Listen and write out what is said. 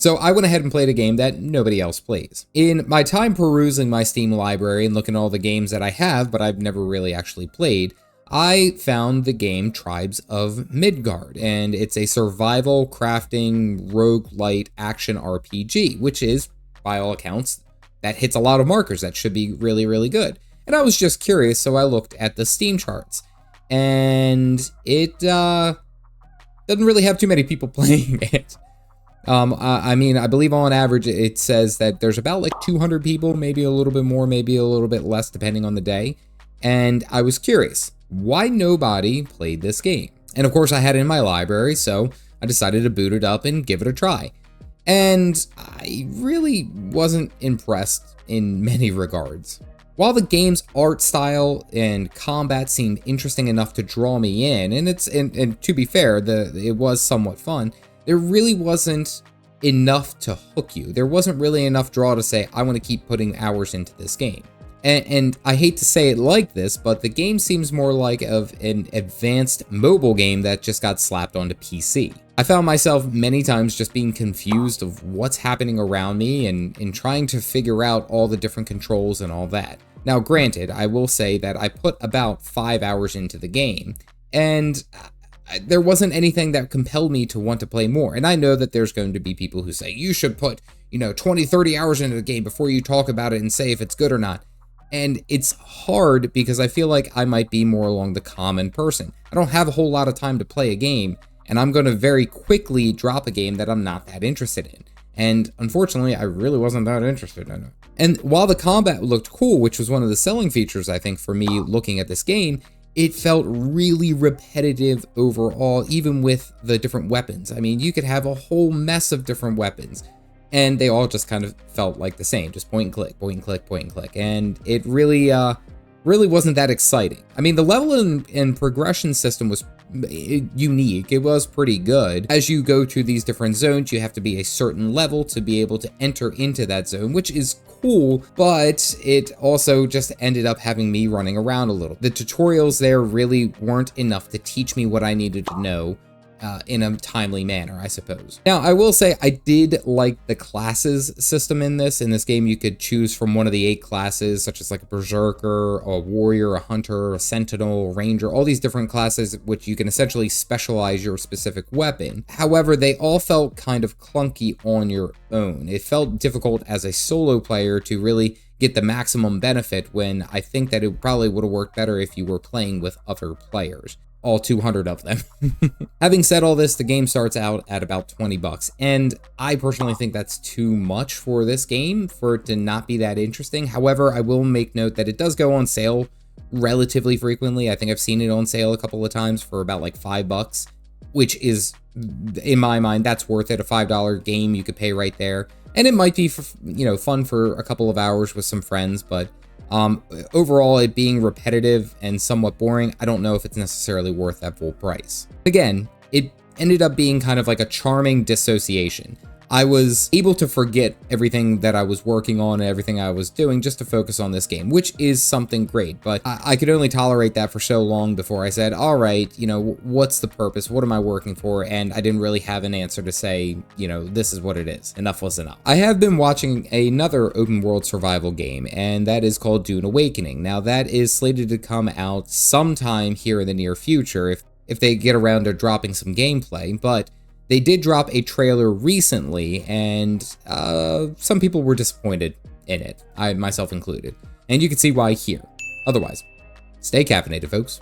So I went ahead and played a game that nobody else plays. In my time perusing my Steam library and looking at all the games that I have, but I've never really actually played, I found the game Tribes of Midgard, and it's a survival crafting roguelite action RPG, which is, by all accounts, that hits a lot of markers. That should be really, really good. And I was just curious, so I looked at the Steam charts, and it doesn't really have too many people playing it. I mean, I believe on average it says that there's about like 200 people, maybe a little bit more, maybe a little bit less, depending on the day. And I was curious, why nobody played this game? And of course I had it in my library, so I decided to boot it up and give it a try. And I really wasn't impressed in many regards. While the game's art style and combat seemed interesting enough to draw me in, and to be fair, it was somewhat fun, there really wasn't enough to hook you. There wasn't really enough draw to say, I want to keep putting hours into this game. And I hate to say it like this, but the game seems more like of an advanced mobile game that just got slapped onto PC. I found myself many times just being confused of what's happening around me and trying to figure out all the different controls and all that. Now, granted, I will say that I put about 5 hours into the game, and there wasn't anything that compelled me to want to play more. And I know that there's going to be people who say, you should put, 20, 30 hours into the game before you talk about it and say if it's good or not. And it's hard because I feel like I might be more along the common person. I don't have a whole lot of time to play a game, and I'm going to very quickly drop a game that I'm not that interested in. And unfortunately, I really wasn't that interested in it. And while the combat looked cool, which was one of the selling features, I think, for me looking at this game, it felt really repetitive overall, even with the different weapons. I mean, you could have a whole mess of different weapons, and they all just kind of felt like the same, just point and click, point and click, point and click. And it really wasn't that exciting. I mean, the level and progression system was unique. It was pretty good. As you go to these different zones, you have to be a certain level to be able to enter into that zone, which is cool, but it also just ended up having me running around a little. The tutorials there really weren't enough to teach me what I needed to know in a timely manner, I suppose. Now, I will say I did like the classes system in this. In this game, you could choose from one of the 8 classes, such as like a berserker, a warrior, a hunter, a sentinel, a ranger, all these different classes, which you can essentially specialize your specific weapon. However, they all felt kind of clunky on your own. It felt difficult as a solo player to really get the maximum benefit, when I think that it probably would have worked better if you were playing with other players. All 200 of them. Having said all this, the game starts out at about 20 bucks, and I personally think that's too much for this game for it to not be that interesting. However, I will make note that it does go on sale relatively frequently. I think I've seen it on sale a couple of times for about like 5 bucks, which is, in my mind, that's worth it. A $5 game you could pay right there, and it might be fun for a couple of hours with some friends, but overall, it being repetitive and somewhat boring, I don't know if it's necessarily worth that full price. Again, it ended up being kind of like a charming dissociation. I was able to forget everything that I was working on and everything I was doing just to focus on this game, which is something great, but I could only tolerate that for so long before I said, all right, what's the purpose? What am I working for? And I didn't really have an answer to say, this is what it is. Enough was enough. I have been watching another open world survival game, and that is called Dune Awakening. Now, that is slated to come out sometime here in the near future if they get around to dropping some gameplay, but they did drop a trailer recently, and some people were disappointed in it, I myself included. And you can see why here. Otherwise, stay caffeinated, folks.